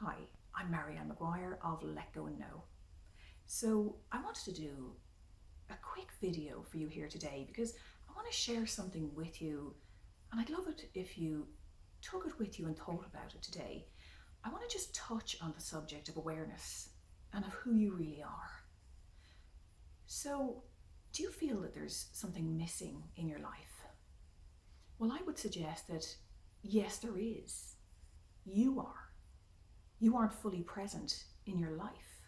Hi, I'm Marianne McGuire of Let Go and Know. So I wanted to do a quick video for you here today because I want to share something with you, and I'd love it if you took it with you and thought about it today. I want to just touch on the subject of awareness and of who you really are. So, do you feel that there's something missing in your life? Well, I would suggest that yes, there is. You are. You aren't fully present in your life.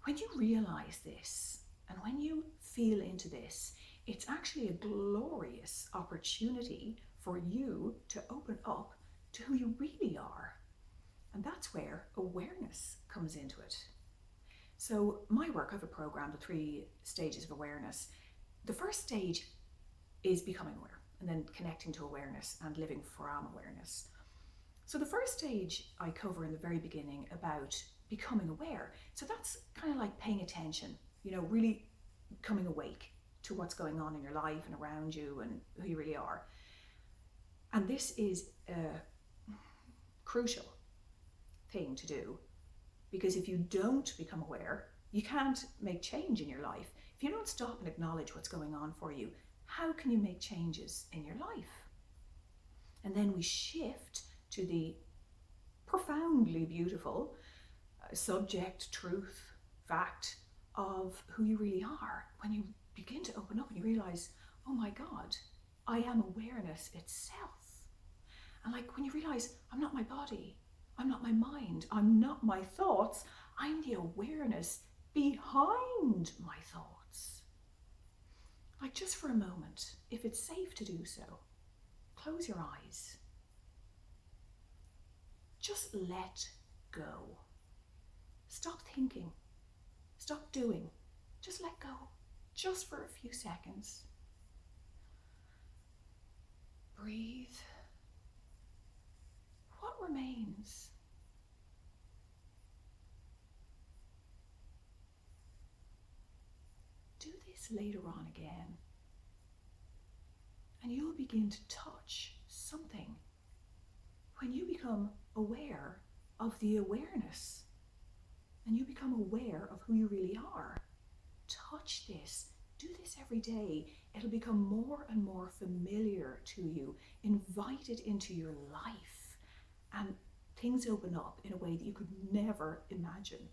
When you realize this and when you feel into this, it's actually a glorious opportunity for you to open up to who you really are. And that's where awareness comes into it. So my work, I have a program, the 3 stages of awareness. The first stage is becoming aware, and then connecting to awareness and living from awareness. So the first stage I cover in the very beginning about becoming aware. So that's kind of like paying attention, really coming awake to what's going on in your life and around you and who you really are. And this is a crucial thing to do, because if you don't become aware, you can't make change in your life. If you don't stop and acknowledge what's going on for you, how can you make changes in your life? And then we shift to the profoundly beautiful subject, truth, fact of who you really are. When you begin to open up and you realize, oh my God, I am awareness itself. And like when you realize, I'm not my body, I'm not my mind, I'm not my thoughts, I'm the awareness behind my thoughts. Like just for a moment, if it's safe to do so, close your eyes. Just let go. Stop thinking. Stop doing. Just let go. Just for a few seconds. Breathe. What remains? Do this later on again. And you'll begin to touch something when you become aware of the awareness and you become aware of who you really are. Touch this. Do this every day. It'll become more and more familiar to you. Invite it into your life, and things open up in a way that you could never imagine.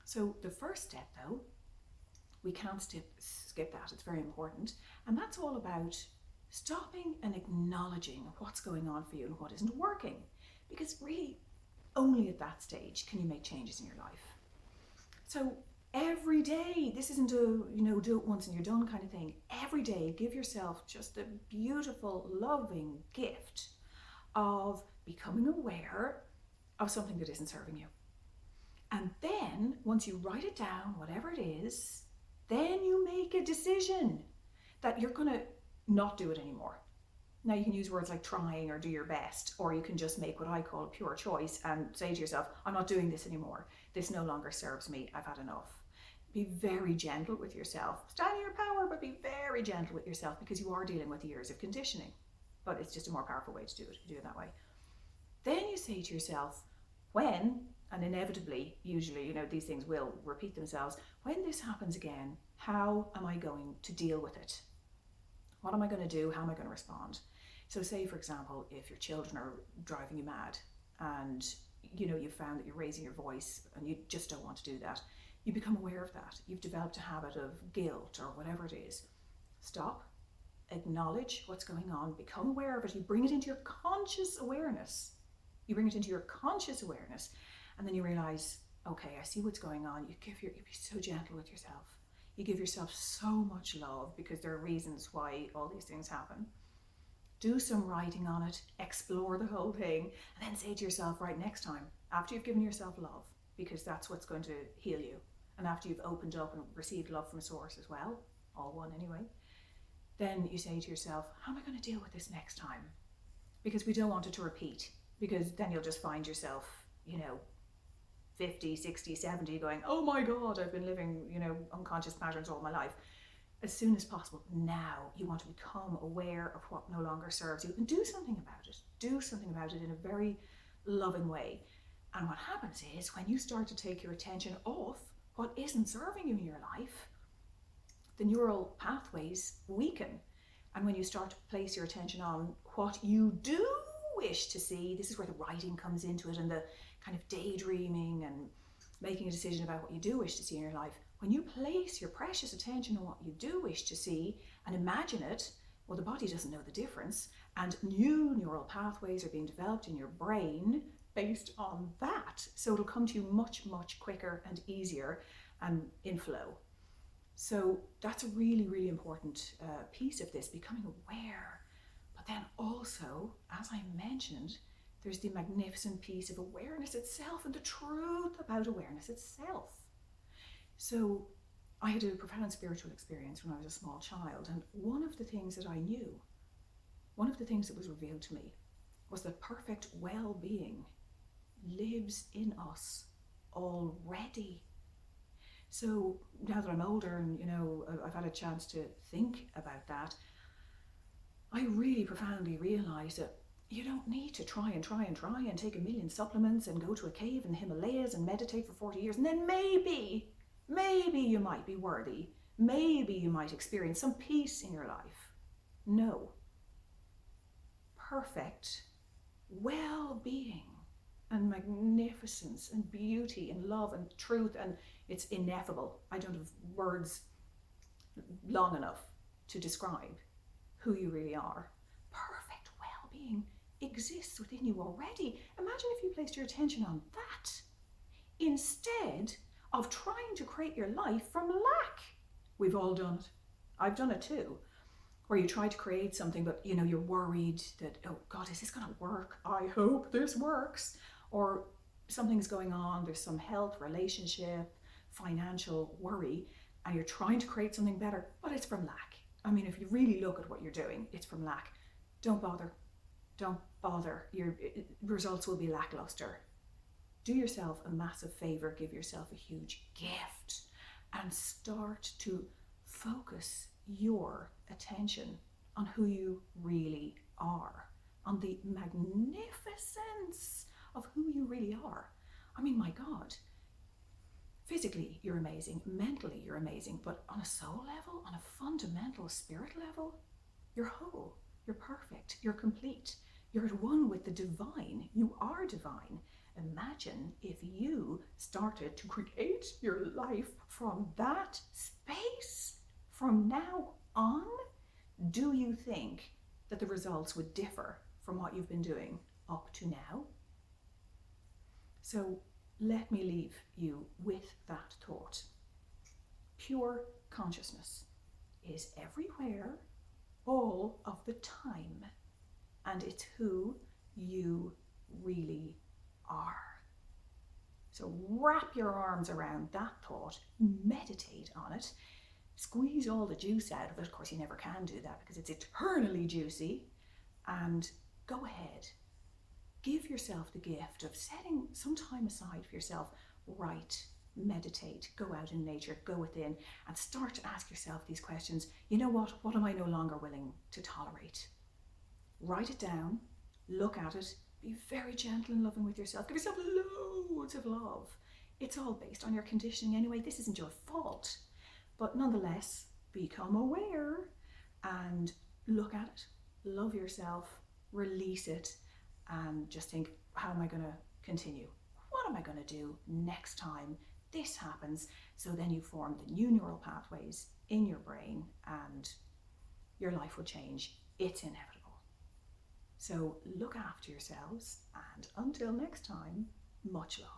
So the first step, though, we can't skip that. It's very important. And that's all about stopping and acknowledging what's going on for you and what isn't working. Because really, only at that stage can you make changes in your life. So every day, this isn't a, do it once and you're done kind of thing. Every day, give yourself just the beautiful, loving gift of becoming aware of something that isn't serving you. And then, once you write it down, whatever it is, then you make a decision that you're going to not do it anymore. Now you can use words like trying or do your best, or you can just make what I call a pure choice and say to yourself, I'm not doing this anymore. This no longer serves me. I've had enough. Be very gentle with yourself. Stand in your power, but be very gentle with yourself, because you are dealing with years of conditioning. But it's just a more powerful way to do it, if you do it that way. Then you say to yourself, when, and inevitably, usually, these things will repeat themselves, when this happens again, how am I going to deal with it? What am I going to do? How am I going to respond? So say, for example, if your children are driving you mad and you've found that you're raising your voice and you just don't want to do that, you become aware of that. You've developed a habit of guilt or whatever it is. Stop, acknowledge what's going on, become aware of it. You bring it into your conscious awareness. And then you realize, okay, I see what's going on. You be so gentle with yourself. You give yourself so much love, because there are reasons why all these things happen. Do some writing on it, explore the whole thing, and then say to yourself, right, next time, after you've given yourself love, because that's what's going to heal you, and after you've opened up and received love from source as well, all one anyway, then you say to yourself, how am I going to deal with this next time? Because we don't want it to repeat, because then you'll just find yourself, 50, 60, 70 going, oh my God, I've been living, unconscious patterns all my life. As soon as possible, now you want to become aware of what no longer serves you and do something about it. Do something about it in a very loving way. And what happens is when you start to take your attention off what isn't serving you in your life, the neural pathways weaken. And when you start to place your attention on what you do wish to see, this is where the writing comes into it and the kind of daydreaming and making a decision about what you do wish to see in your life. When you place your precious attention on what you do wish to see and imagine it, well, the body doesn't know the difference, and new neural pathways are being developed in your brain based on that. So it'll come to you much, much quicker and easier and in flow. So that's a really, really important piece of this, becoming aware. But then also, as I mentioned, there's the magnificent piece of awareness itself and the truth about awareness itself. So I had a profound spiritual experience when I was a small child, and one of the things that I knew, one of the things that was revealed to me, was that perfect well-being lives in us already. So now that I'm older and, I've had a chance to think about that, I really profoundly realized that you don't need to try and take a million supplements and go to a cave in the Himalayas and meditate for 40 years. And then maybe you might be worthy. Maybe you might experience some peace in your life. No. Perfect well-being and magnificence and beauty and love and truth, and it's ineffable. I don't have words long enough to describe who you really are. Perfect well-being exists within you already. Imagine if you placed your attention on that instead of trying to create your life from lack. We've all done it. I've done it too. Where you try to create something, but you're worried that, oh God, is this going to work? I hope this works. Or something's going on, there's some health, relationship, financial worry, and you're trying to create something better, but it's from lack. I mean, if you really look at what you're doing, it's from lack. Don't bother. Don't bother. Your results will be lackluster. Do yourself a massive favor, give yourself a huge gift, and start to focus your attention on who you really are, on the magnificence of who you really are. I mean, my God, physically you're amazing, mentally you're amazing, but on a soul level, on a fundamental spirit level, you're whole, you're perfect, you're complete, you're at one with the divine, you are divine. Imagine if you started to create your life from that space from now on. Do you think that the results would differ from what you've been doing up to now? So let me leave you with that thought. Pure consciousness is everywhere, all of the time, and it's who you really are. So wrap your arms around that thought, meditate on it, squeeze all the juice out of it. Of course, you never can do that because it's eternally juicy. And go ahead, give yourself the gift of setting some time aside for yourself. Write, meditate, go out in nature, go within, and start to ask yourself these questions. You know what? What am I no longer willing to tolerate? Write it down, look at it, be very gentle and loving with yourself. Give yourself loads of love. It's all based on your conditioning anyway. This isn't your fault. But nonetheless, become aware and look at it. Love yourself, release it, and just think, how am I going to continue? What am I going to do next time this happens? So then you form the new neural pathways in your brain and your life will change. It's inevitable. So look after yourselves, and until next time, much love.